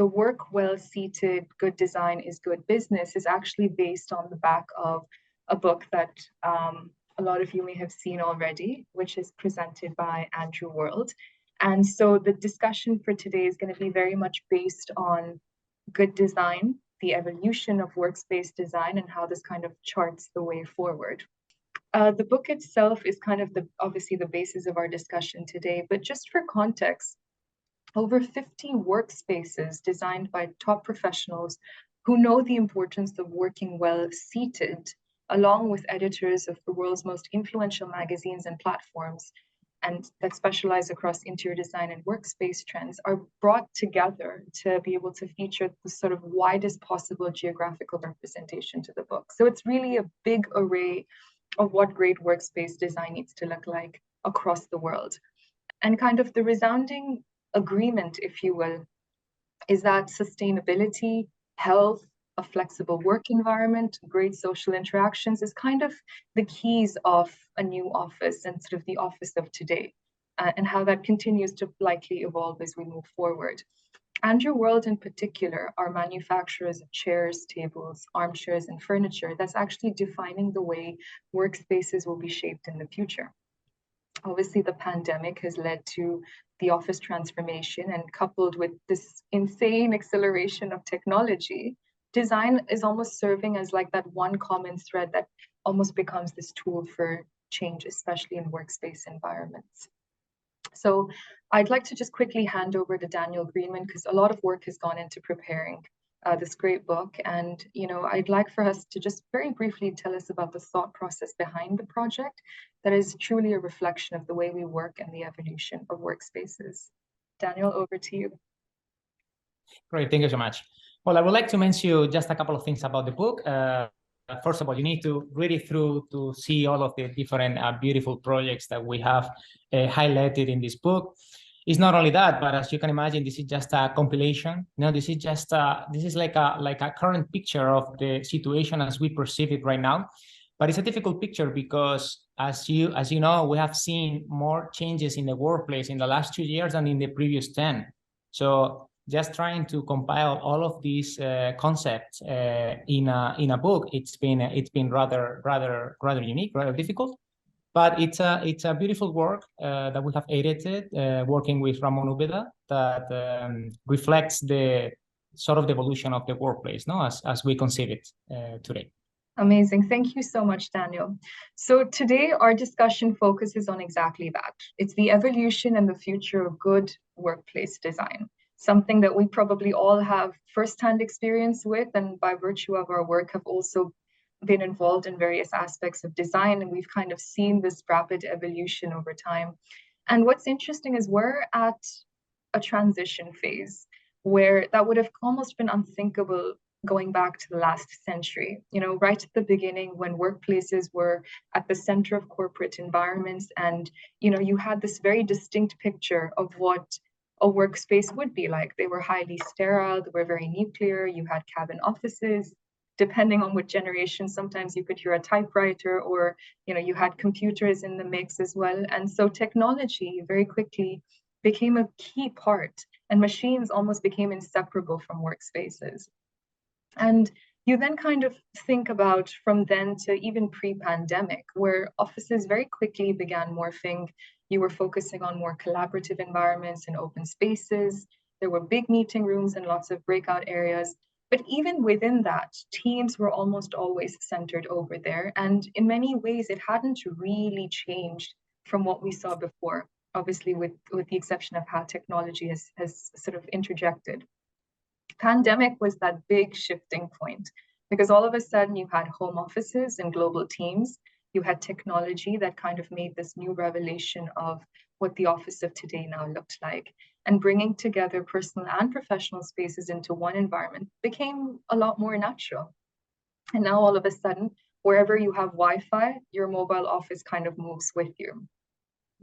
work well seated, good design is good business is actually based on the back of a book that a lot of you may have seen already, which is presented by Andreu World. And so the discussion for today is going to be very much based on good design, the evolution of workspace design, and how this kind of charts the way forward. The book itself is kind of obviously the basis of our discussion today, but just for context, over 50 workspaces designed by top professionals who know the importance of working well seated, along with editors of the world's most influential magazines and platforms, and that specialize across interior design and workspace trends, are brought together to be able to feature the sort of widest possible geographical representation to the book. So it's really a big array of what great workspace design needs to look like across the world. And kind of the resounding agreement, if you will, is that sustainability, health, a flexible work environment, great social interactions is kind of the keys of a new office and sort of the office of today, and how that continues to likely evolve as we move forward. Andreu World in particular are manufacturers of chairs, tables, armchairs, and furniture that's actually defining the way workspaces will be shaped in the future. Obviously, the pandemic has led to the office transformation, and coupled with this insane acceleration of technology, design is almost serving as like that one common thread that almost becomes this tool for change, especially in workspace environments. So I'd like to just quickly hand over to Daniel Greenman, because a lot of work has gone into preparing this great book. And, I'd like for us to just very briefly tell us about the thought process behind the project that is truly a reflection of the way we work and the evolution of workspaces. Daniel, over to you. Great, thank you so much. Well, I would like to mention just a couple of things about the book. First of all, you need to read it through to see all of the different beautiful projects that we have highlighted in this book. It's not only that, but as you can imagine, this is just a compilation. This is just this is like a current picture of the situation as we perceive it right now. But it's a difficult picture because, as you know, we have seen more changes in the workplace in the last 2 years than in the previous 10. So just trying to compile all of these concepts in a book, it's been rather unique, rather difficult. But it's a beautiful work that we have edited, working with Ramon Ubeda, that reflects the sort of the evolution of the workplace, as we conceive it today. Amazing. Thank you so much, Daniel. So today our discussion focuses on exactly that. It's the evolution and the future of good workplace design, something that we probably all have firsthand experience with, and by virtue of our work have also been involved in various aspects of design, and we've kind of seen this rapid evolution over time. And what's interesting is we're at a transition phase where that would have almost been unthinkable going back to the last century, right at the beginning when workplaces were at the center of corporate environments, and you had this very distinct picture of what a workspace would be like. They were highly sterile, they were very nuclear, you had cabin offices. Depending on what generation, sometimes you could hear a typewriter, or you had computers in the mix as well. And so technology very quickly became a key part, and machines almost became inseparable from workspaces. And you then kind of think about from then to even pre-pandemic, where offices very quickly began morphing. You were focusing on more collaborative environments and open spaces. There were big meeting rooms and lots of breakout areas. But even within that, teams were almost always centered over there. And in many ways, it hadn't really changed from what we saw before, obviously with the exception of how technology has sort of interjected. Pandemic was that big shifting point, because all of a sudden you had home offices and global teams. You had technology that kind of made this new revelation of what the office of today now looked like. And bringing together personal and professional spaces into one environment became a lot more natural. And now all of a sudden, wherever you have Wi-Fi, your mobile office kind of moves with you.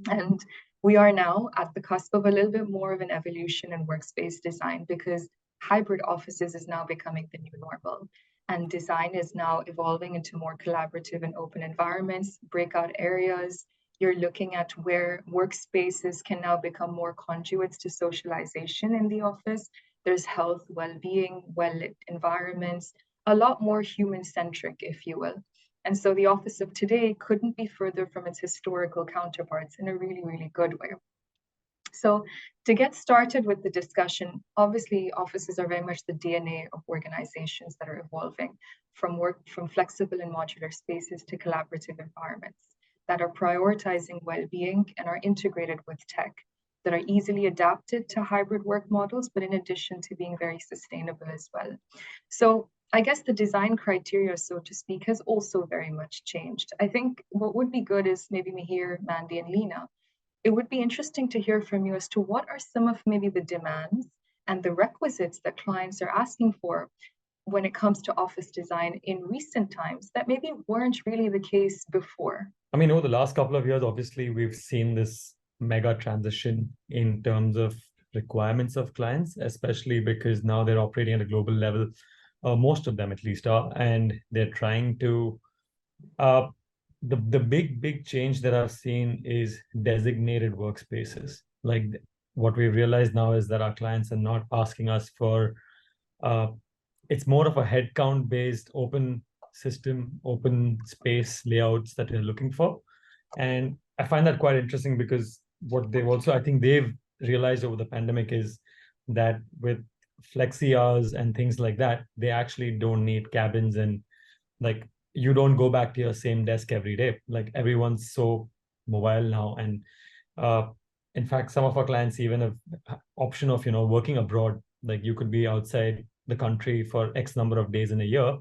And we are now at the cusp of a little bit more of an evolution in workspace design, because hybrid offices is now becoming the new normal. And design is now evolving into more collaborative and open environments, breakout areas. You're looking at where workspaces can now become more conduits to socialization in the office. there's health, well-being, well-lit environments, a lot more human-centric, if you will. And so the office of today couldn't be further from its historical counterparts in a really, really good way. So to get started with the discussion, obviously offices are very much the DNA of organizations that are evolving from flexible and modular spaces to collaborative environments that are prioritizing well-being and are integrated with tech, that are easily adapted to hybrid work models, but in addition to being very sustainable as well. So I guess the design criteria, so to speak, has also very much changed. I think what would be good is maybe Mihir, Mandy, and Lena, it would be interesting to hear from you as to what are some of maybe the demands and the requisites that clients are asking for when it comes to office design in recent times that maybe weren't really the case before. I mean, over the last couple of years, obviously, we've seen this mega transition in terms of requirements of clients, especially because now they're operating at a global level. Most of them at least are, and they're trying to the big change that I've seen is designated workspaces. Like what we realize now is that our clients are not asking us for it's more of a headcount based open system, open space layouts that they're looking for. And I find that quite interesting because what they've also, I think they've realized over the pandemic is that with flexi hours and things like that, they actually don't need cabins, and like you don't go back to your same desk every day. Like everyone's so mobile now. And in fact, some of our clients even have option of, working abroad. Like you could be outside the country for X number of days in a year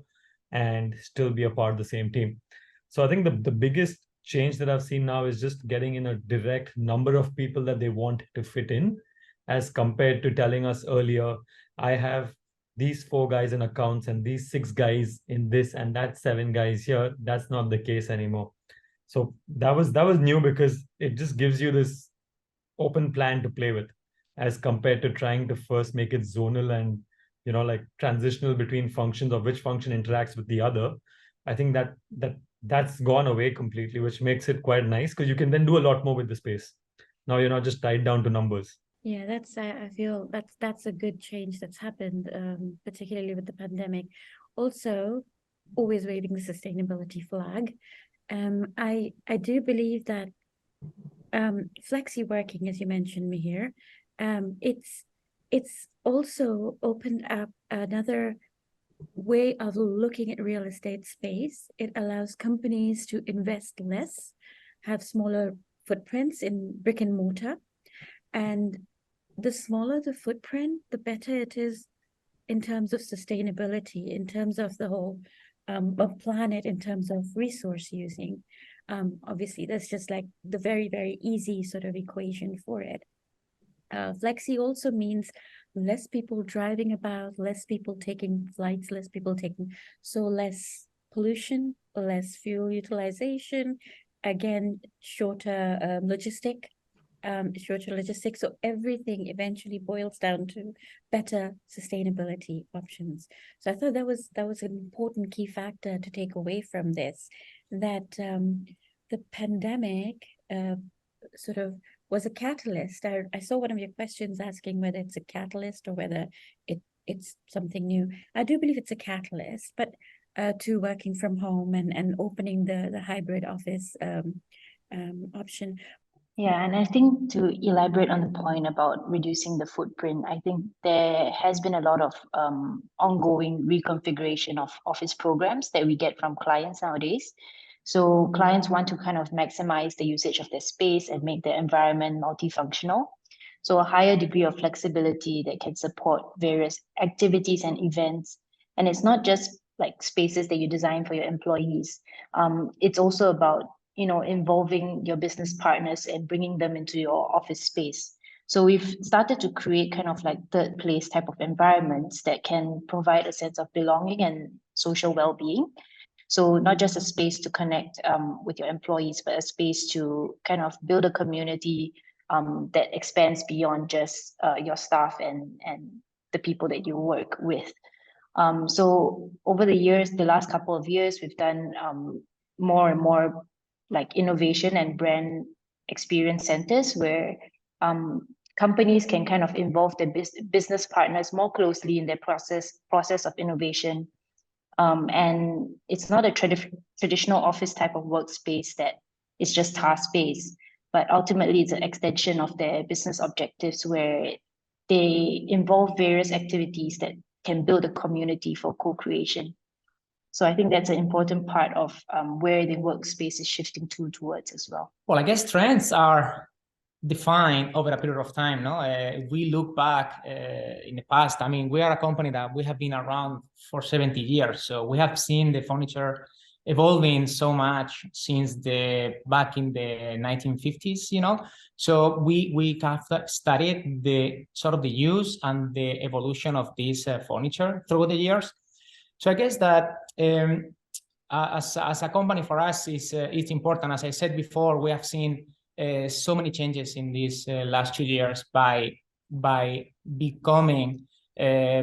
and still be a part of the same team. So I think the biggest change that I've seen now is just getting in a direct number of people that they want to fit in, as compared to telling us earlier, I have these 4 guys in accounts and these 6 guys in this and that 7 guys here. That's not the case anymore. So that was new because it just gives you this open plan to play with, as compared to trying to first make it zonal and like transitional between functions of which function interacts with the other. I think that's gone away completely, which makes it quite nice because you can then do a lot more with the space. Now you're not just tied down to numbers. Yeah, I feel that's a good change that's happened, particularly with the pandemic. Also, always waving the sustainability flag. I do believe that flexi working, as you mentioned, Mihir, it's also opened up another way of looking at real estate space. It allows companies to invest less, have smaller footprints in brick and mortar, and the smaller the footprint, the better it is in terms of sustainability, in terms of the whole planet, in terms of resource using. Obviously, that's just like the very, very easy sort of equation for it. Flexi also means less people driving about, less people taking flights, less pollution, less fuel utilization, again, shorter logistics. So everything eventually boils down to better sustainability options. So I thought that was an important key factor to take away from this, that the pandemic sort of was a catalyst. I saw one of your questions asking whether it's a catalyst or whether it's something new. I do believe it's a catalyst, but to working from home and opening the hybrid office option. Yeah, and I think to elaborate on the point about reducing the footprint, I think there has been a lot of ongoing reconfiguration of office programs that we get from clients nowadays. So clients want to kind of maximize the usage of their space and make the environment multifunctional. So a higher degree of flexibility that can support various activities and events. And it's not just like spaces that you design for your employees. It's also about involving your business partners and bringing them into your office space. So we've started to create kind of like third place type of environments that can provide a sense of belonging and social well-being. So not just a space to connect with your employees, but a space to kind of build a community that expands beyond just your staff and the people that you work with. So over the last couple of years, we've done more and more like innovation and brand experience centers where companies can kind of involve their business partners more closely in their process of innovation. And it's not a traditional office type of workspace that is just task-based, but ultimately it's an extension of their business objectives where they involve various activities that can build a community for co-creation. So I think that's an important part of where the workspace is shifting towards as well. Well, I guess trends are defined over a period of time. No, if we look back in the past, I mean, we are a company that we have been around for 70 years. So we have seen the furniture evolving so much since back in the 1950s, you know. So we have studied the sort of the use and the evolution of this furniture through the years. So I guess that as a company for us, it's important. As I said before, we have seen so many changes in these last 2 years by becoming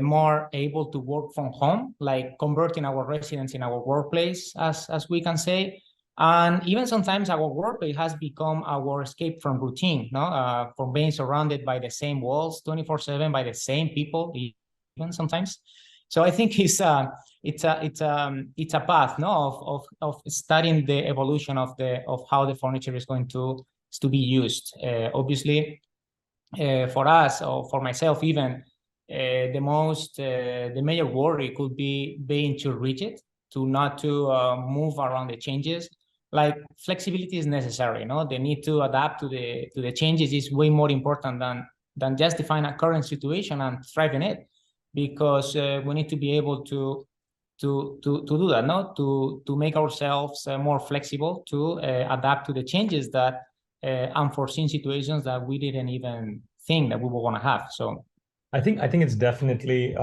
more able to work from home, like converting our residence in our workplace, as we can say. And even sometimes our workplace has become our escape from routine, no? From being surrounded by the same walls 24/7 by the same people, even sometimes. So I think it's a path, no, of studying the evolution of how the furniture is going to be used. Obviously, for us or for myself, even the major worry could be being too rigid, not to move around the changes. Like flexibility is necessary, no? The need to adapt to the changes is way more important than just define a current situation and thrive in it. Because we need to be able to do that, no? To make ourselves more flexible, to adapt to the changes that unforeseen situations that we didn't even think that we were going to have. So I think it's definitely,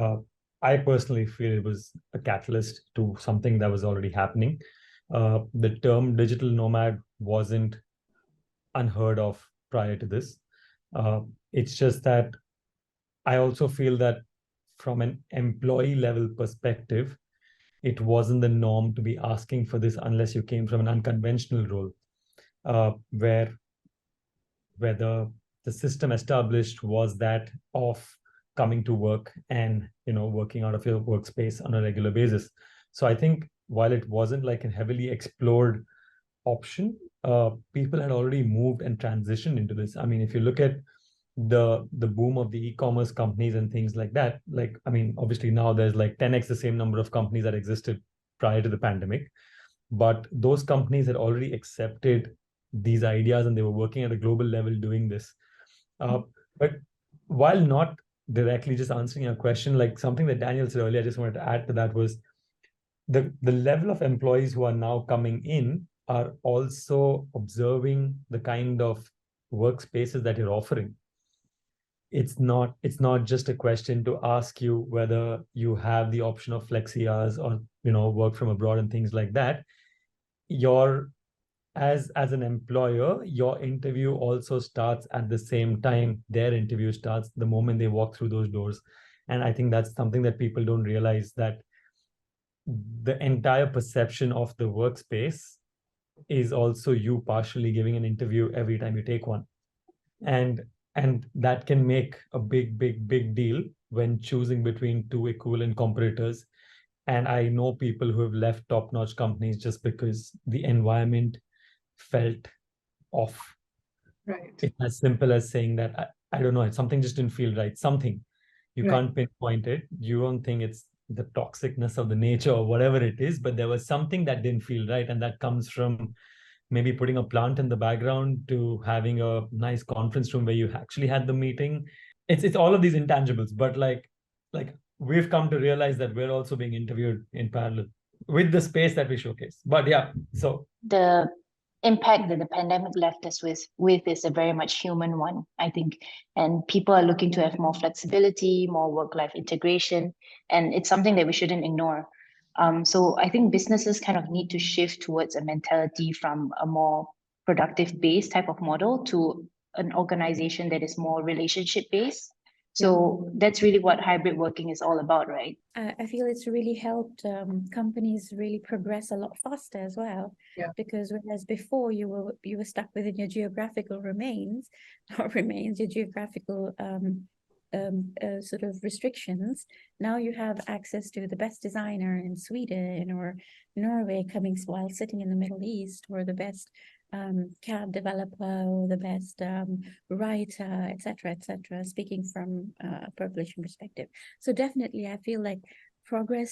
I personally feel it was a catalyst to something that was already happening. The term digital nomad wasn't unheard of prior to this. It's just that I also feel that from an employee level perspective, it wasn't the norm to be asking for this unless you came from an unconventional role, where the system established was that of coming to work and, you know, working out of your workspace on a regular basis. So I think while it wasn't like a heavily explored option, people had already moved and transitioned into this. I mean, if you look at the boom of the e-commerce companies and things like that, like, I mean, obviously now there's like 10x the same number of companies that existed prior to the pandemic, but those companies had already accepted these ideas and they were working at a global level doing this. But while not directly just answering your question, like something that Daniel said earlier, I just wanted to add to that was the level of employees who are now coming in are also observing the kind of workspaces that you're offering. It's not just a question to ask you whether you have the option of flexi hours or, you know, work from abroad and things like that. As an employer, your interview also starts at the same time their interview starts, the moment they walk through those doors. And I think that's something that people don't realize, that the entire perception of the workspace is also you partially giving an interview every time you take one. And that can make a big deal when choosing between two equivalent competitors. And I know people who have left top-notch companies just because the environment felt off. Right. It's as simple as saying that, I don't know, something just didn't feel right. Something. You can't pinpoint it. You don't think it's the toxicness of the nature or whatever it is, but there was something that didn't feel right. And that comes from maybe putting a plant in the background to having a nice conference room where you actually had the meeting. It's all of these intangibles, but like we've come to realize that we're also being interviewed in parallel with the space that we showcase. But yeah, so the impact that the pandemic left us with is a very much human one, I think. And people are looking to have more flexibility, more work-life integration, and it's something that we shouldn't ignore. So I think businesses kind of need to shift towards a mentality from a more productive-based type of model to an organization that is more relationship-based. So that's really what hybrid working is all about, right? I feel it's really helped companies really progress a lot faster as well. Yeah. Because whereas before you were stuck within your geographical your geographical sort of restrictions. Now you have access to the best designer in Sweden or Norway coming while sitting in the Middle East, or the best CAD developer, or the best writer, etc., etc. Speaking from a population perspective, so definitely I feel like progress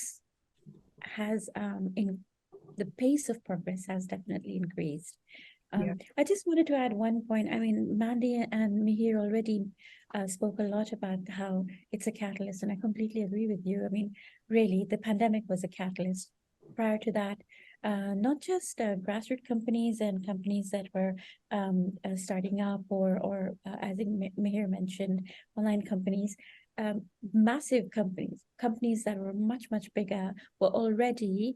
has in the pace of progress has definitely increased. I just wanted to add one point. I mean, Mandy and Mihir already spoke a lot about how it's a catalyst, and I completely agree with you. I mean, really, the pandemic was a catalyst. Prior to that, not just grassroots companies and companies that were starting up, or as Mihir mentioned, online companies, massive companies that were much, much bigger were already,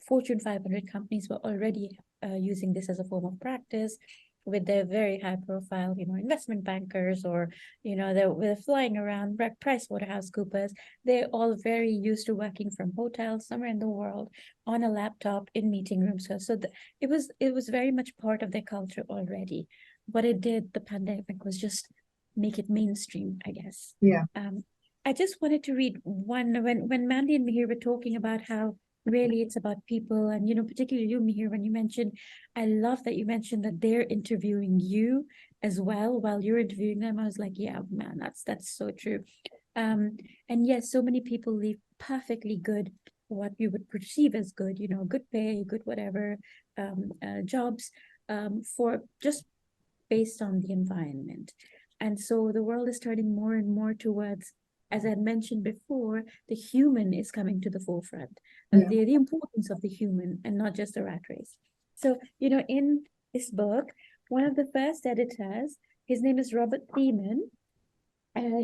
Fortune 500 companies were already using this as a form of practice, with their very high profile, investment bankers, or, they're flying around, PricewaterhouseCoopers. They're all very used to working from hotels somewhere in the world on a laptop in meeting rooms. So it was very much part of their culture already. What it did, the pandemic, was just make it mainstream, I guess. Yeah. I just wanted to read one, when Mandy and Mihir were talking about how really it's about people, and particularly you, Mihir, when you mentioned, I love that you mentioned that they're interviewing you as well while you're interviewing them. I was like, yeah, man, that's so true. And yes, so many people leave perfectly good, what you would perceive as good, good pay, good whatever, jobs, for just based on the environment. And so the world is turning more and more towards, as I mentioned before, the human is coming to the forefront, the importance of the human and not just the rat race. So, in this book, one of the first editors, his name is Robert Thiemann.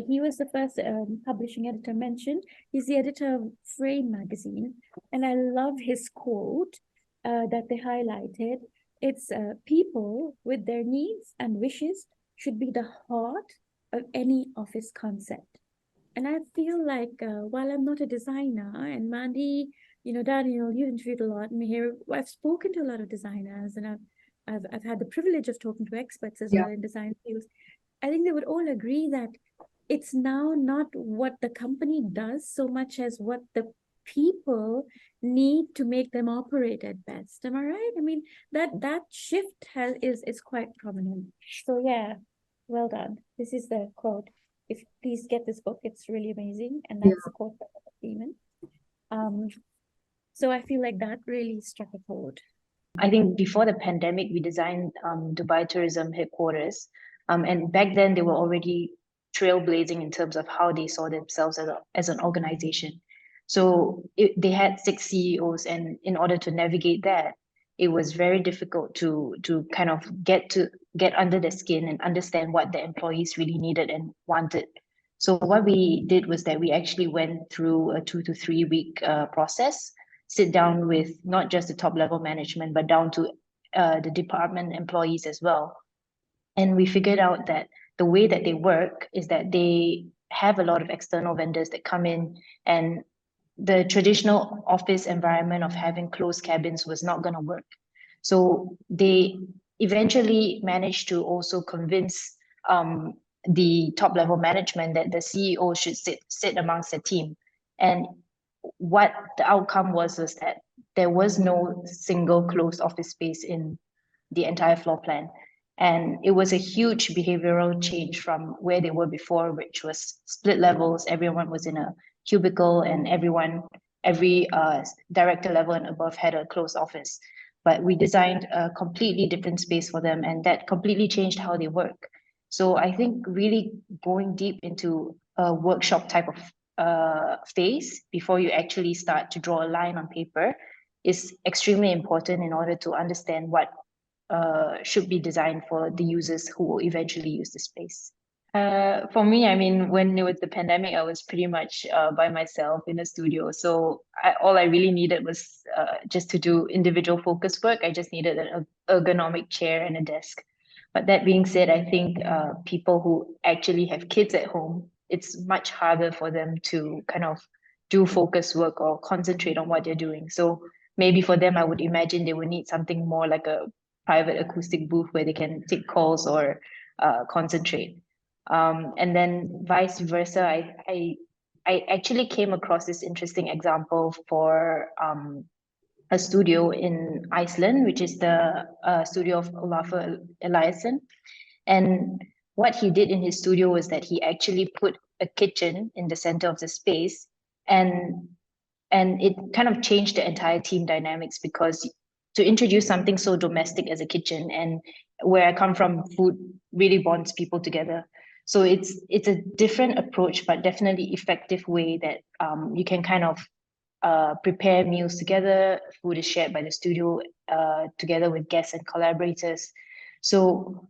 He was the first publishing editor mentioned. He's the editor of Frame magazine. And I love his quote that they highlighted. It's people with their needs and wishes should be the heart of any office concept. And I feel like while I'm not a designer, and Mandy, Daniel, you interviewed a lot, and here I've spoken to a lot of designers, and I've had the privilege of talking to experts as well in design fields. I think they would all agree that it's now not what the company does so much as what the people need to make them operate at best. Am I right? I mean, that shift is quite prominent. So yeah, well done. This is the quote. If please get this book, it's really amazing. And that's the quote by Thiemann. So I feel like that really struck a chord. I think before the pandemic, we designed Dubai Tourism headquarters. And back then they were already trailblazing in terms of how they saw themselves as an organization. So they had 6 CEOs, and in order to navigate that, it was very difficult to kind of get under the skin and understand what the employees really needed and wanted. So what we did was that we actually went through a 2 to 3 week process, sit down with not just the top level management, but down to the department employees as well. And we figured out that the way that they work is that they have a lot of external vendors that come in, and the traditional office environment of having closed cabins was not going to work. So they eventually managed to also convince the top level management that the CEO should sit amongst the team. And what the outcome was that there was no single closed office space in the entire floor plan. And it was a huge behavioral change from where they were before, which was split levels. Everyone was in a cubicle, and every director level and above had a closed office. But we designed a completely different space for them, and that completely changed how they work. So I think really going deep into a workshop type of phase before you actually start to draw a line on paper is extremely important in order to understand what should be designed for the users who will eventually use the space. For me, I mean, when it was the pandemic, I was pretty much by myself in a studio. So all I really needed was just to do individual focus work. I just needed an ergonomic chair and a desk. But that being said, I think people who actually have kids at home it's much harder for them to kind of do focus work or concentrate on what they're doing. So maybe for them, I would imagine they would need something more like a private acoustic booth where they can take calls or concentrate. And then vice versa, I actually came across this interesting example for a studio in Iceland, which is the studio of Olafur Eliasson. And what he did in his studio was that he actually put a kitchen in the center of the space, and it kind of changed the entire team dynamics, because to introduce something so domestic as a kitchen, and where I come from, food really bonds people together. So it's a different approach, but definitely effective way that you can kind of prepare meals together. Food is shared by the studio together with guests and collaborators. So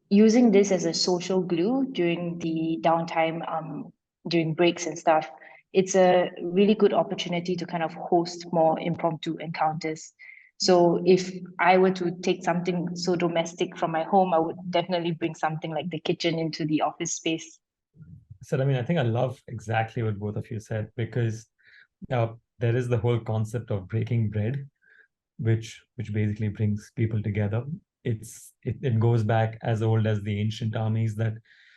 using this as a social glue during the downtime, during breaks and stuff, it's a really good opportunity to kind of host more impromptu encounters. So if I were to take something so domestic from my home, I would definitely bring something like the kitchen into the office space. So, I mean, I think I love exactly what both of you said, because there is the whole concept of breaking bread, which basically brings people together. It goes back as old as the ancient armies, that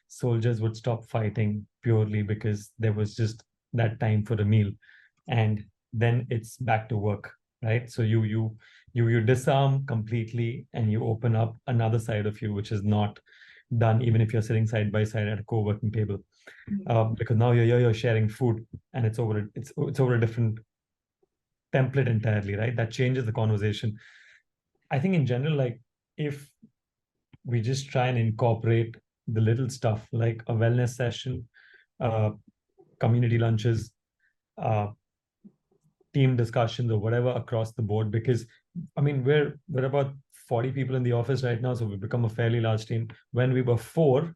soldiers would stop fighting purely because there was just that time for a meal, and then it's back to work, right? So you disarm completely, and you open up another side of you, which is not done even if you're sitting side by side at a co-working table, because now you're sharing food, and it's over a different template entirely, right? That changes the conversation. I think in general, like, if we just try and incorporate the little stuff like a wellness session, community lunches, team discussions, or whatever across the board, because I mean, we're about 40 people in the office right now, so we've become a fairly large team. When we were 4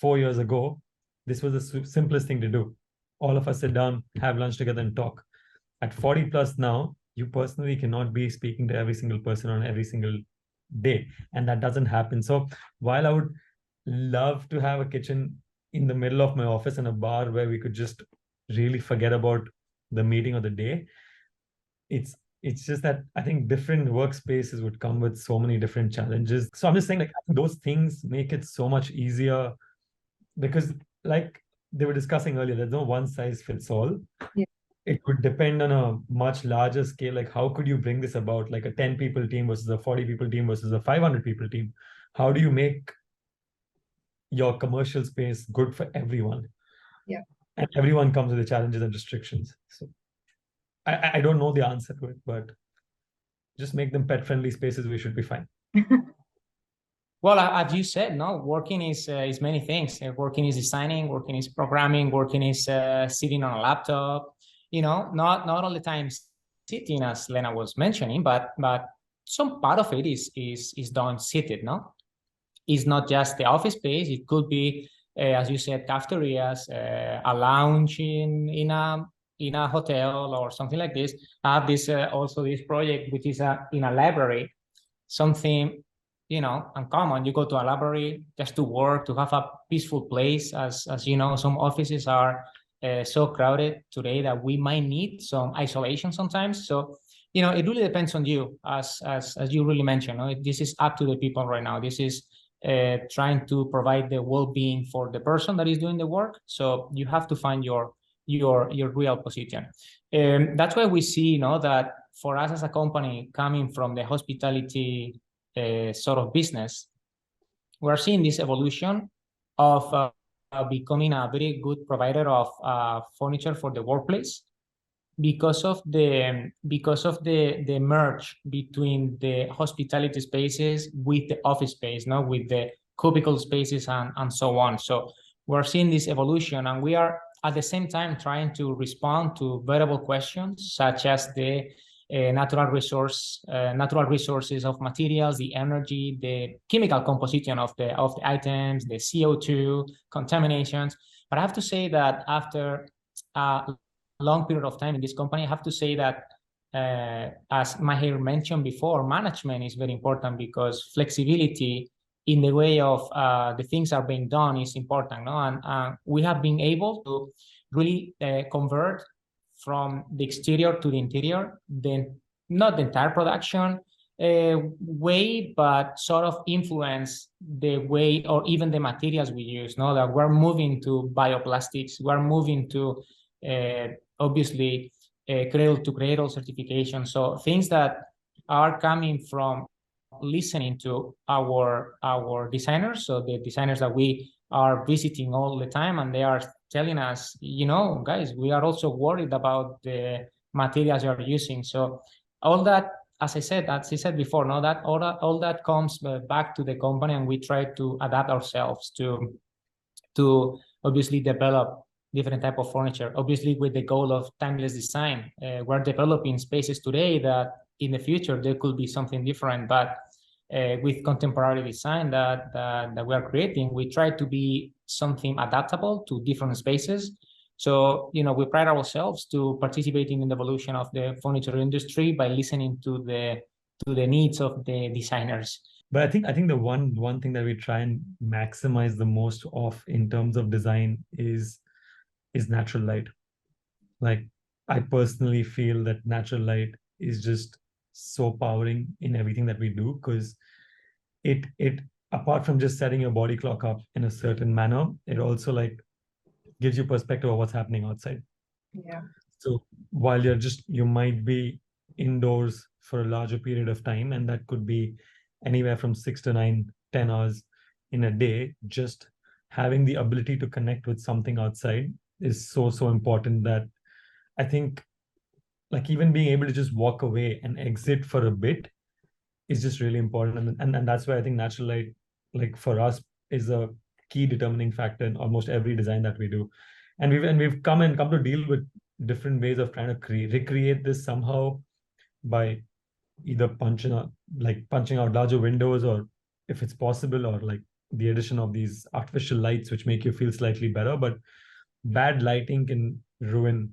years ago, this was the simplest thing to do. All of us sit down, have lunch together, and talk. At 40 plus now, you personally cannot be speaking to every single person on every single day, and that doesn't happen. So while I would love to have a kitchen in the middle of my office and a bar where we could just really forget about the meeting of the day, it's just that I think different workspaces would come with so many different challenges. So I'm just saying, like, those things make it so much easier, because like they were discussing earlier, there's no one size fits all. Yeah. It would depend on a much larger scale. Like, how could you bring this about, like a 10 people team versus a 40 people team versus a 500 people team? How do you make your commercial space good for everyone? Yeah. And everyone comes with the challenges and restrictions. So I don't know the answer to it, but just make them pet-friendly spaces. We should be fine. Well, as you said, no, working is many things. Working is designing, working is programming, working is sitting on a laptop. You know, not all the time sitting, as Lena was mentioning, but some part of it is done seated. No, it's not just the office space. It could be, as you said, cafeterias, a lounge in a hotel or something like this. I have this also this project, which is in a library, something, you know, uncommon. You go to a library just to work, to have a peaceful place. As you know, some offices are so crowded today that we might need some isolation sometimes. So, you know, it really depends on you, as you really mentioned. No? This is up to the people right now. This is trying to provide the well-being for the person that is doing the work. So you have to find your real position. That's why we see, you know, that for us as a company coming from the hospitality sort of business, we're seeing this evolution of becoming a very good provider of furniture for the workplace, because of the merge between the hospitality spaces with the office space, now with the cubicle spaces and so on. So we're seeing this evolution, and we are at the same time trying to respond to variable questions such as the natural resources of materials, the energy, the chemical composition of the items, the CO2 contaminations. But I have to say that after a long period of time in this company, I have to say that as Mahir mentioned before, management is very important, because flexibility in the way of the things are being done is important, no? And we have been able to really convert from the exterior to the interior, then not the entire production way, but sort of influence the way or even the materials we use, no? That we're moving to bioplastics, we're moving to obviously cradle to cradle certification. So things that are coming from listening to our designers, so the designers that we are visiting all the time, and they are telling us, you know, guys, we are also worried about the materials you're using. So all that, as I said before, no, that all that comes back to the company, and we try to adapt ourselves to obviously develop different type of furniture, obviously with the goal of timeless design. We're developing spaces today that in the future there could be something different, but with contemporary design that we are creating, we try to be something adaptable to different spaces. So, you know, we pride ourselves to participating in the evolution of the furniture industry by listening to the needs of the designers. But I think the one thing that we try and maximize the most of in terms of design is natural light. Like, I personally feel that natural light is just so powering in everything that we do, because it apart from just setting your body clock up in a certain manner, it also like gives you perspective of what's happening outside. Yeah. So while you might be indoors for a larger period of time, and that could be anywhere from 6 to 9, 10 hours in a day, just having the ability to connect with something outside is so important that I think like even being able to just walk away and exit for a bit is just really important. And that's why I think natural light, like for us, is a key determining factor in almost every design that we do. And we've come to deal with different ways of trying to recreate this somehow by either punching out larger windows, or if it's possible, or like the addition of these artificial lights which make you feel slightly better. But bad lighting can ruin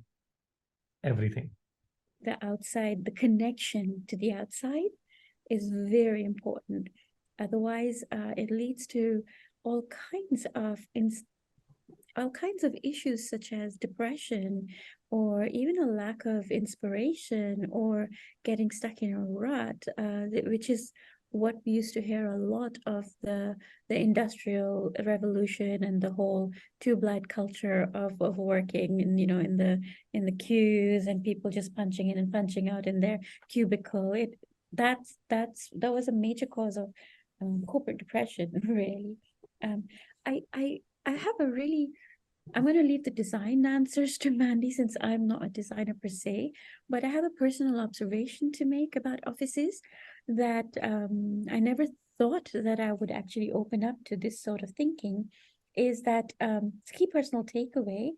everything. The outside, the connection to the outside is very important. Otherwise, it leads to all kinds of issues such as depression, or even a lack of inspiration, or getting stuck in a rut, which is what we used to hear a lot of the industrial revolution and the whole tube light culture of working, and you know, in the queues, and people just punching in and punching out in their cubicle. That was a major cause of corporate depression, really. I have a really, I'm going to leave the design answers to Mandy, since I'm not a designer per se, but I have a personal observation to make about offices that I never thought that I would actually open up to this sort of thinking, is that it's a key personal takeaway,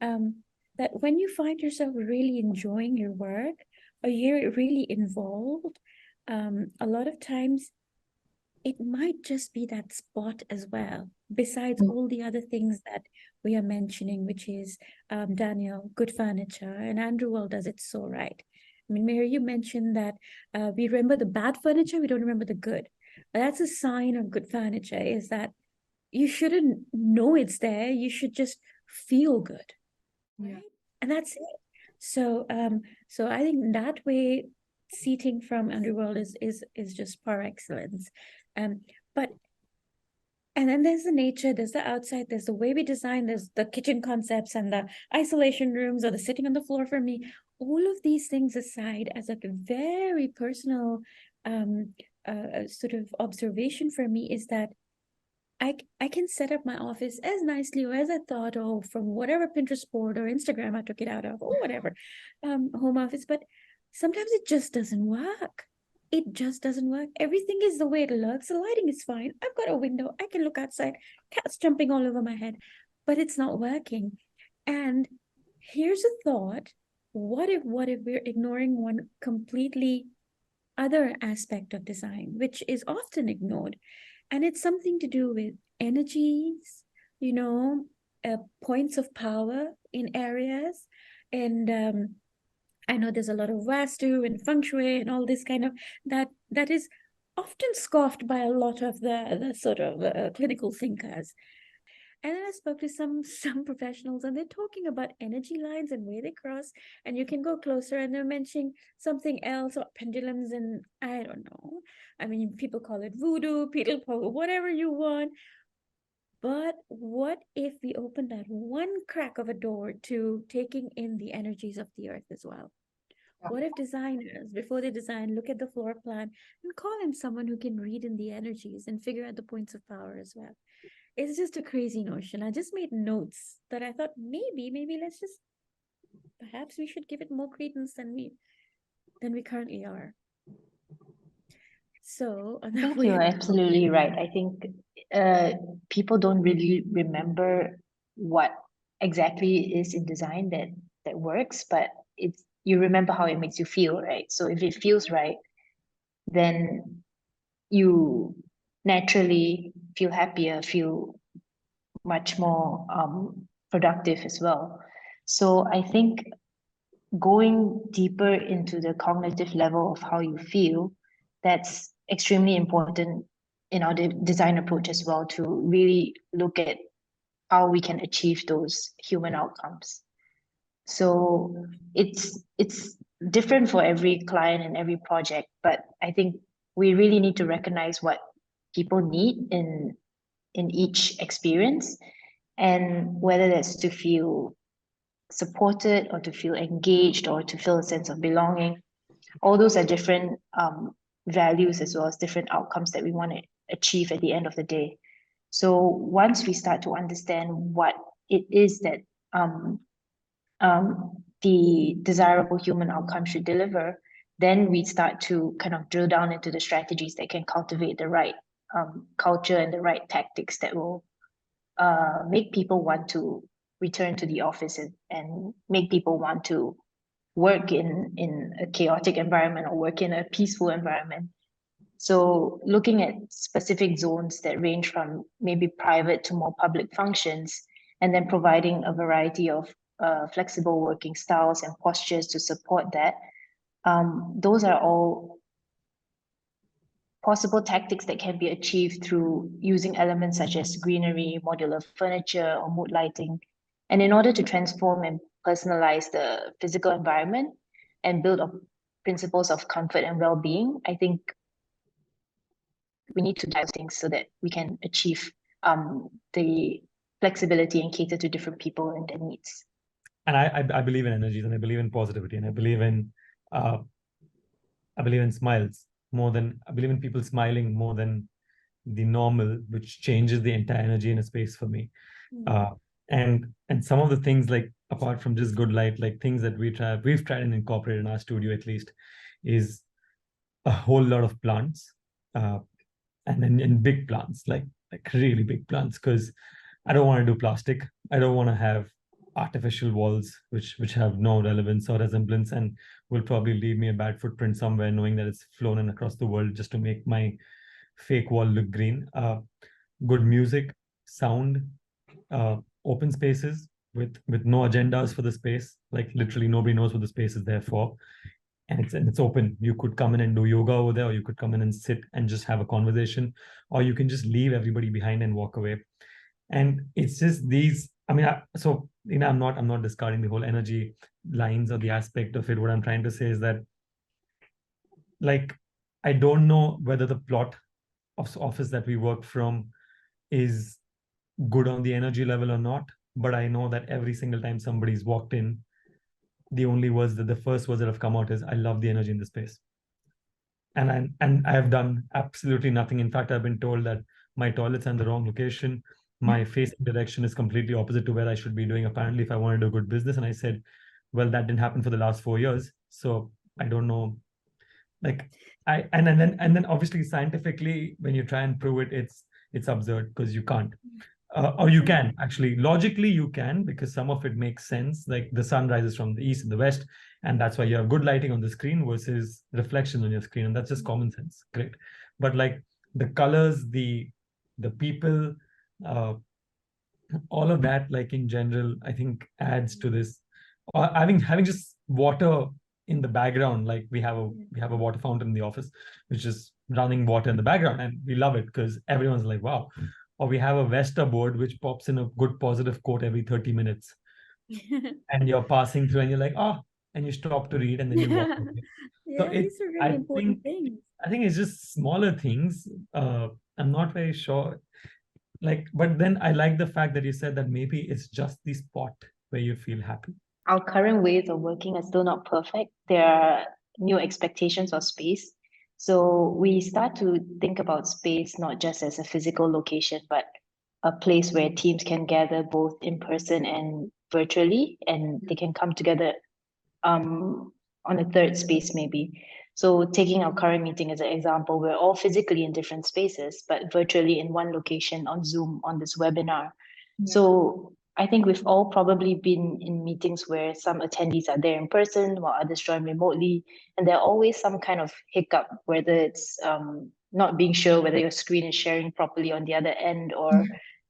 that when you find yourself really enjoying your work, or you're really involved, a lot of times it might just be that spot as well, besides all the other things that we are mentioning, which is, Daniel, good furniture, and Andrew well does it so right. I mean, Mary, you mentioned that we remember the bad furniture, we don't remember the good. But that's a sign of good furniture, is that you shouldn't know it's there, you should just feel good. Yeah. Right? And that's it. So I think that way, seating from Underworld is just par excellence. But and then there's the nature, there's the outside, there's the way we design, there's the kitchen concepts and the isolation rooms, or the sitting on the floor for me. All of these things aside, as a very personal sort of observation for me, is that I can set up my office as nicely or as I thought, or from whatever Pinterest board or Instagram I took it out of, or whatever home office, but sometimes it just doesn't work. It just doesn't work. Everything is the way it looks. The lighting is fine. I've got a window. I can look outside. Cats jumping all over my head, but it's not working. And here's a thought. What if we're ignoring one completely other aspect of design, which is often ignored? And it's something to do with energies, you know, points of power in areas. And I know there's a lot of Vastu and Feng Shui and all this kind of, that is often scoffed by a lot of the sort of clinical thinkers. And then I spoke to some professionals, and they're talking about energy lines and where they cross, and you can go closer, and they're mentioning something else, or pendulums, and I don't know. I mean, people call it voodoo, people call it whatever you want. But what if we open that one crack of a door to taking in the energies of the earth as well? What if designers, before they design, look at the floor plan and call in someone who can read in the energies and figure out the points of power as well? It's just a crazy notion. I just made notes that I thought maybe let's just, perhaps we should give it more credence than we currently are. So I think you're absolutely right. I think people don't really remember what exactly is in design that works, but you remember how it makes you feel, right? So if it feels right, then you naturally feel happier, feel much more productive as well. So I think going deeper into the cognitive level of how you feel, that's extremely important in our design approach as well, to really look at how we can achieve those human outcomes. So it's different for every client and every project, but I think we really need to recognize what people need in each experience, and whether that's to feel supported or to feel engaged or to feel a sense of belonging. All those are different values as well as different outcomes that we want to achieve at the end of the day. So once we start to understand what it is that the desirable human outcome should deliver, then we start to kind of drill down into the strategies that can cultivate the right culture and the right tactics that will make people want to return to the office, and make people want to work in a chaotic environment or work in a peaceful environment. So looking at specific zones that range from maybe private to more public functions, and then providing a variety of flexible working styles and postures to support that. Those are all possible tactics that can be achieved through using elements such as greenery, modular furniture, or mood lighting. And in order to transform and personalize the physical environment and build up principles of comfort and well-being, I think we need to dial things so that we can achieve the flexibility and cater to different people and their needs. And I believe in energies, and I believe in positivity, and I believe in smiles more than, I believe in people smiling more than the normal, which changes the entire energy in a space for me. And some of the things, like apart from just good light, like things that we've tried and incorporated in our studio at least, is a whole lot of plants, and in big plants, like really big plants, because I don't want to do plastic. I don't want to have artificial walls which have no relevance or resemblance, and will probably leave me a bad footprint somewhere, knowing that it's flown in across the world just to make my fake wall look green. Good music, sound, open spaces with no agendas for the space. Like literally nobody knows what the space is there for, and it's open. You could come in and do yoga over there, or you could come in and sit and just have a conversation, or you can just leave everybody behind and walk away. And it's just these, I mean, so I'm not discarding the whole energy lines or the aspect of it. What I'm trying to say is that, like, I don't know whether the plot of office that we work from is good on the energy level or not, but I know that every single time somebody's walked in, the first words that have come out is, I love the energy in the space. And I have done absolutely nothing. In fact, I've been told that my toilet's in the wrong location. My facing direction is completely opposite to where I should be doing, apparently, if I want to do good business. And I said, well, that didn't happen for the last 4 years. So I don't know. Like, and then obviously scientifically, when you try and prove it, it's absurd, because you can't. Or you can, actually, logically you can, because some of it makes sense. Like the sun rises from the east and the west, and that's why you have good lighting on the screen versus reflection on your screen, and that's just common sense. Great. But like the colors, the people, all of that, like in general, I think adds to this. Having just water in the background, like we have a water fountain in the office, which is running water in the background, and we love it because everyone's like, wow. Or we have a Vesta board which pops in a good positive quote every 30 minutes. And you're passing through and you're like, oh, and you stop to read and then you walk away. So These are really important things. I think it's just smaller things. I'm not very sure. But then I like the fact that you said that maybe it's just the spot where you feel happy. Our current ways of working are still not perfect. There are new expectations of space. So we start to think about space not just as a physical location, but a place where teams can gather both in person and virtually, and they can come together on a third space maybe. So taking our current meeting as an example, we're all physically in different spaces, but virtually in one location on Zoom on this webinar. So I think we've all probably been in meetings where some attendees are there in person while others join remotely. And there are always some kind of hiccup, whether it's not being sure whether your screen is sharing properly on the other end, or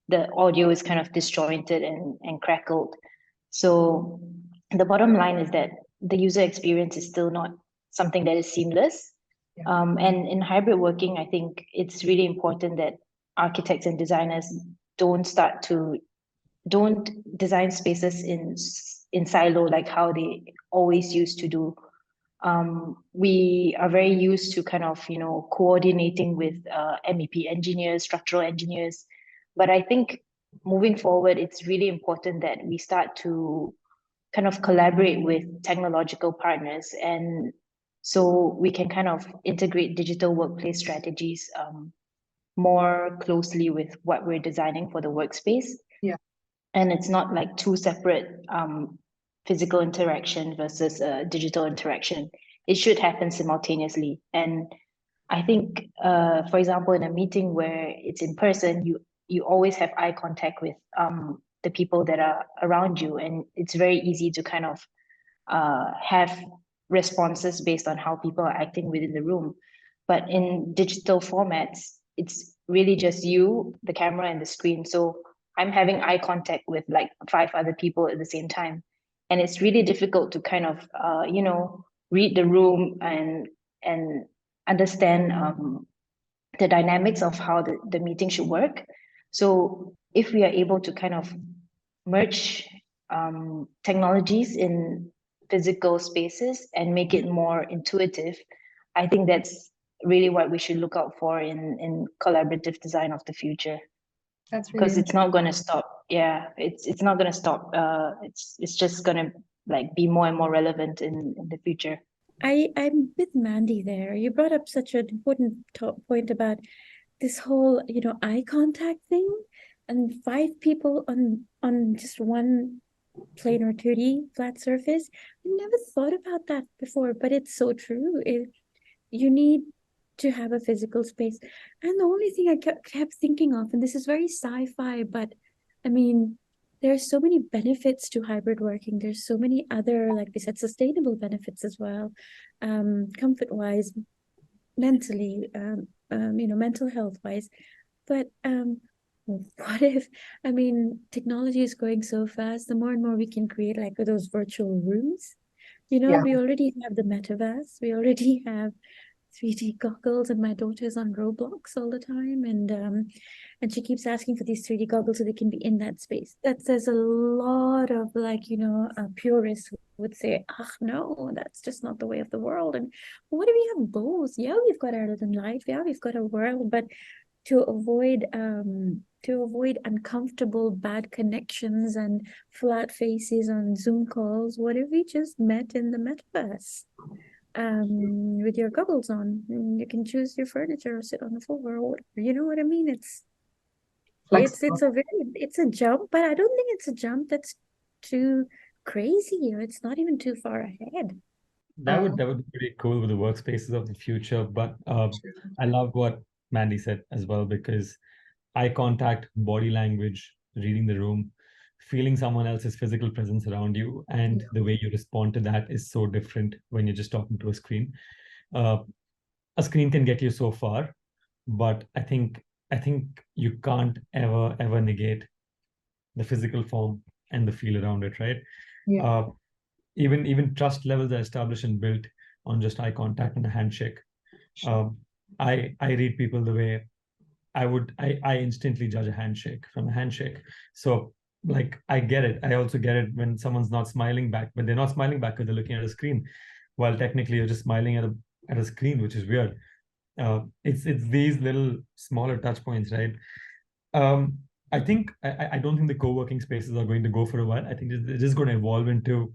the audio is kind of disjointed and crackled. So the bottom line is that the user experience is still not something that is seamless. And in hybrid working, I think it's really important that architects and designers don't design spaces in silo like how they always used to do. We are very used to kind of, coordinating with MEP engineers, structural engineers. But I think moving forward, it's really important that we start to kind of collaborate with technological partners. And so we can kind of integrate digital workplace strategies more closely with what we're designing for the workspace. And it's not like two separate physical interaction versus digital interaction. It should happen simultaneously. And I think, for example, in a meeting where it's in person, you always have eye contact with the people that are around you. And it's very easy to kind of have responses based on how people are acting within the room. But in digital formats, it's really just you, the camera, and the screen. So I'm having eye contact with like 5 other people at the same time. And it's really difficult to kind of, read the room and understand the dynamics of how the meeting should work. So if we are able to kind of merge technologies in physical spaces and make it more intuitive, I think that's really what we should look out for in collaborative design of the future. That's really, because it's not going to stop. Yeah, it's not going to stop. It's just going to like be more and more relevant in the future. I'm with Mandy there. You brought up such an important point about this whole, eye contact thing, and 5 people on just one plain or 2D flat surface. I never thought about that before, but it's so true. You need to have a physical space. And the only thing I kept thinking of, and this is very sci-fi, but I mean, there's so many benefits to hybrid working. There's so many other, like we said, sustainable benefits as well, comfort-wise, mentally, mental health-wise. But what if, technology is going so fast, the more and more we can create like those virtual rooms. We already have the metaverse. We already have 3D goggles, and my daughter's on Roblox all the time, and she keeps asking for these 3D goggles so they can be in that space. There's a lot of purists would say, no, that's just not the way of the world. And what if we have both? Yeah, we've got our little life. Yeah, we've got a world, but to avoid uncomfortable bad connections and flat faces on Zoom calls, what if we just met in the metaverse? With your goggles on, and you can choose your furniture or sit on the floor or whatever. You know what I mean? It's a jump, but I don't think it's a jump that's too crazy, or it's not even too far ahead. That would be pretty cool with the workspaces of the future. But I love what Mandy said as well, because eye contact, body language, reading the room, feeling someone else's physical presence around you, and the way you respond to that is so different when you're just talking to a screen. A screen can get you so far, but I think you can't ever negate the physical form and the feel around it, right? even trust levels are established and built on just eye contact and a handshake. I read people the way I instantly judge a handshake from a handshake. So like I get it. I also get it when someone's not smiling back, but they're not smiling back because they're looking at a screen, while technically you're just smiling at a screen, which is weird. It's these little smaller touch points, right? I think I don't think the co-working spaces are going to go for a while. I think they're just going to evolve into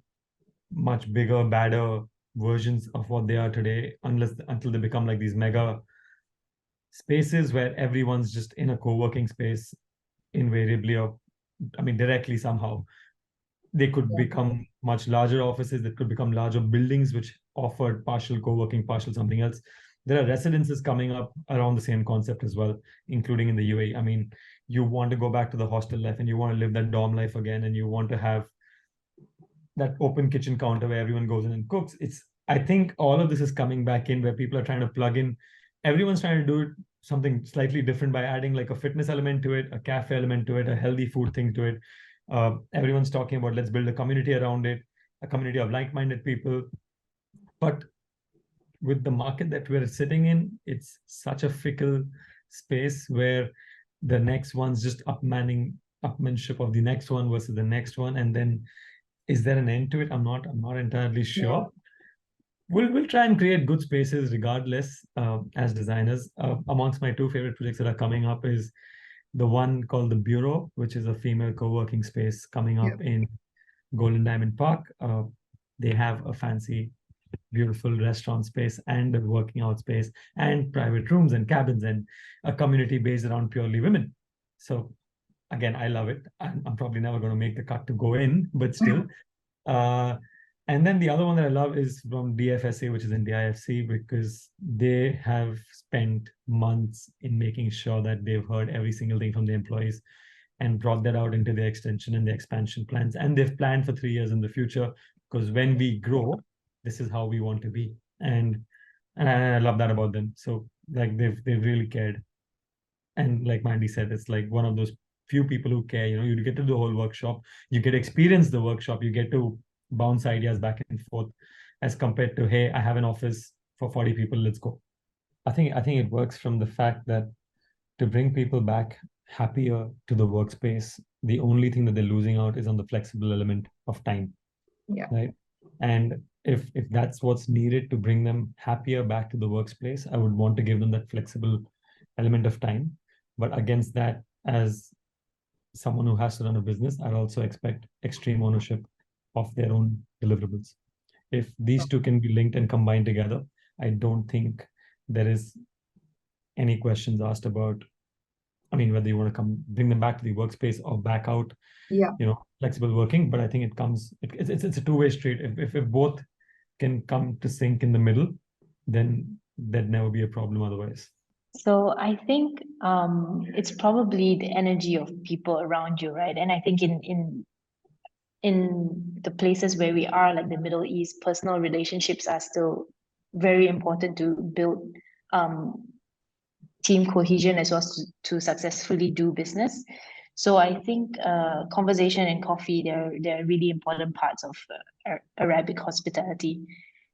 much bigger, badder versions of what they are today, until they become like these mega spaces where everyone's just in a co-working space invariably, or I mean directly somehow. They could become much larger offices, that could become larger buildings which offered partial co-working, partial something else. There are residences coming up around the same concept as well, including in the UAE. I mean, you want to go back to the hostel life and you want to live that dorm life again, and you want to have that open kitchen counter where everyone goes in and cooks. I think all of this is coming back in, where people are trying to plug in. Everyone's trying to do it something slightly different by adding like a fitness element to it, a cafe element to it, a healthy food thing to it. Everyone's talking about let's build a community around it, a community of like-minded people. But with the market that we're sitting in, it's such a fickle space where the next one's just upmanship of the next one versus the next one, and then is there an end to it? I'm not entirely sure. We'll try and create good spaces regardless, as designers. Amongst my two favorite projects that are coming up is the one called the Bureau, which is a female co-working space coming up in Golden Diamond Park. They have a fancy, beautiful restaurant space and a working out space and private rooms and cabins and a community based around purely women. So again, I love it. I'm probably never going to make the cut to go in, but still. And then the other one that I love is from DFSA, which is in the IFC, because they have spent months in making sure that they've heard every single thing from the employees and brought that out into the extension and the expansion plans. And they've planned for 3 years in the future, because when we grow, this is how we want to be. And I love that about them. So like they've really cared. And like Mandy said, it's like one of those few people who care. You get to do the whole workshop, you get to experience the workshop, you get to bounce ideas back and forth, as compared to, hey, I have an office for 40 people, let's go. I think it works from the fact that to bring people back happier to the workspace, the only thing that they're losing out is on the flexible element of time. Right. And if that's what's needed to bring them happier back to the workspace, I would want to give them that flexible element of time. But against that, as someone who has to run a business, I'd also expect extreme ownership of their own deliverables. If these two can be linked and combined together, I don't think there is any questions asked about, I mean, whether you want to bring them back to the workspace or back out, flexible working. But I think it's a two-way street. If both can come to sync in the middle, then there'd never be a problem otherwise. So I think it's probably the energy of people around you, right? And I think in the places where we are, like the Middle East, personal relationships are still very important to build team cohesion as well as to successfully do business. So I think conversation and coffee, they're really important parts of Arabic hospitality.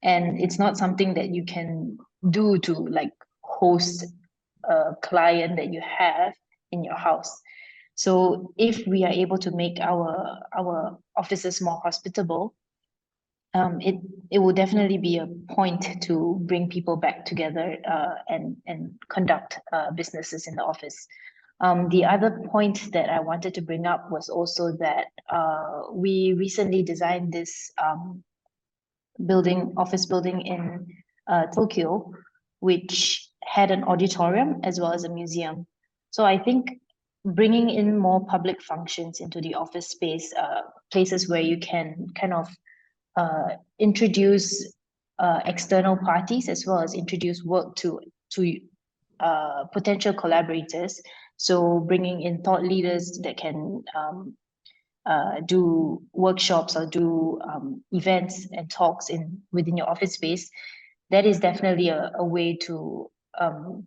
And it's not something that you can do to like host a client that you have in your house. So if we are able to make our offices more hospitable, it will definitely be a point to bring people back together and conduct businesses in the office. The other point that I wanted to bring up was also that we recently designed this office building in Tokyo, which had an auditorium as well as a museum. So I think bringing in more public functions into the office space, places where you can kind of introduce external parties as well as introduce work to potential collaborators. So bringing in thought leaders that can do workshops or do events and talks within your office space, that is definitely a way to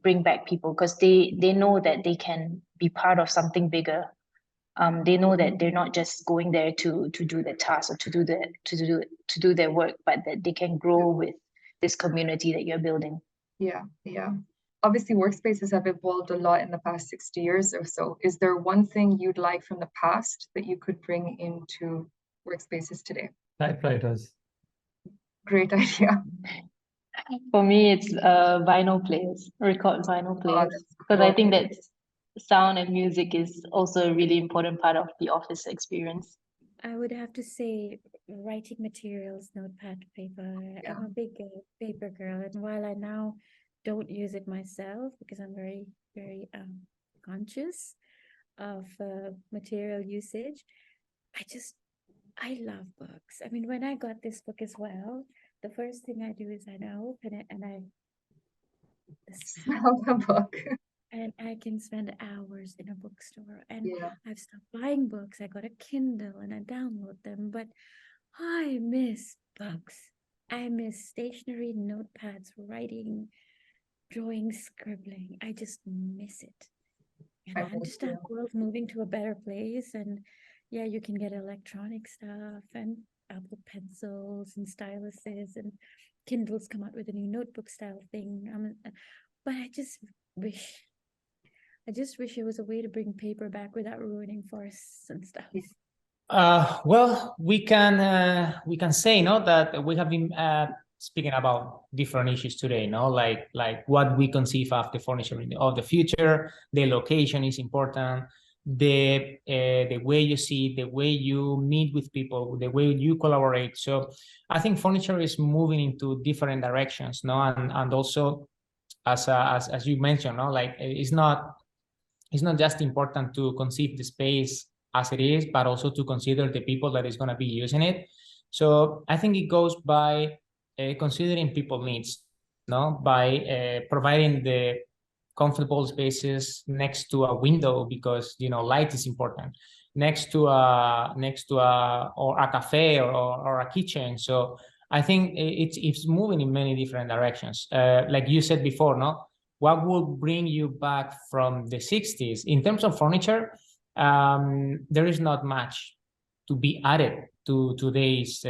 bring back people, because they know that they can be part of something bigger They know that they're not just going there to do the task or to do their work, but that they can grow with this community that you're building. Yeah, yeah. Obviously, workspaces have evolved a lot in the past 60 years or so. Is there one thing you'd like from the past that you could bring into workspaces today? Typewriters. Great idea. For me, it's vinyl players, record vinyl players, that's because I cool. think that sound and music is also a really important part of the office experience. I would have to say writing materials, notepad, paper. Yeah. I'm a big paper girl, and while I now don't use it myself because I'm very, very conscious of material usage, I love books. I mean, when I got this book as well, the first thing I do is I now open it and the smell, Smell the book. and I can spend hours in a bookstore. And Yeah. I've stopped buying books. I got a Kindle and I download them, but I miss books. I miss stationery, notepads, writing, drawing, scribbling. I just miss it. And I understand the world moving to a better place. And yeah, you can get electronic stuff and Apple pencils and styluses, and Kindles come out with a new notebook style thing. But I just wish there was a way to bring paper back without ruining forests and stuff. Well, we can say, no, that we have been speaking about different issues today, no, like what we conceive of the furniture of the future. The location is important. The way you see, the way you meet with people, the way you collaborate. So I think furniture is moving into different directions, no, and also as you mentioned, no, like it's not just important to conceive the space as it is, but also to consider the people that is going to be using it. So I think it goes by considering people needs, no, by providing the comfortable spaces next to a window, because light is important, next to a or a cafe or a kitchen. So I think it's moving in many different directions. Like you said before, no, what will bring you back from the 60s in terms of furniture? There is not much to be added to today's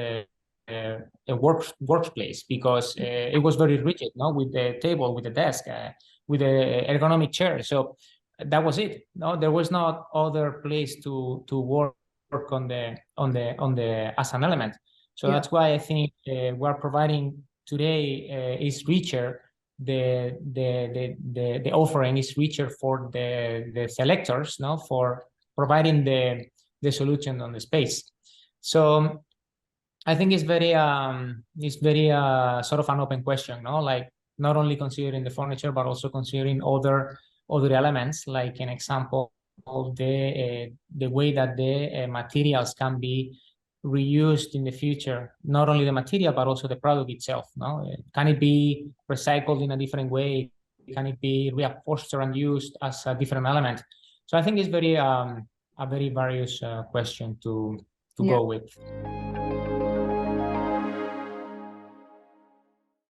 workplace, because it was very rigid, no, with the table, with the desk, with the ergonomic chair. So that was it. No, there was not other place to work on the as an element. So that's why I think we're providing today is richer. The offering is richer for the selectors, no, for providing the solution on the space. So I think it's very sort of an open question, no, like not only considering the furniture but also considering other elements. Like an example of the way that the materials can be reused in the future. Not only the material but also the product itself, no, can it be recycled in a different way? Can it be reupholstered and used as a different element? So I think it's very a very various question to go with.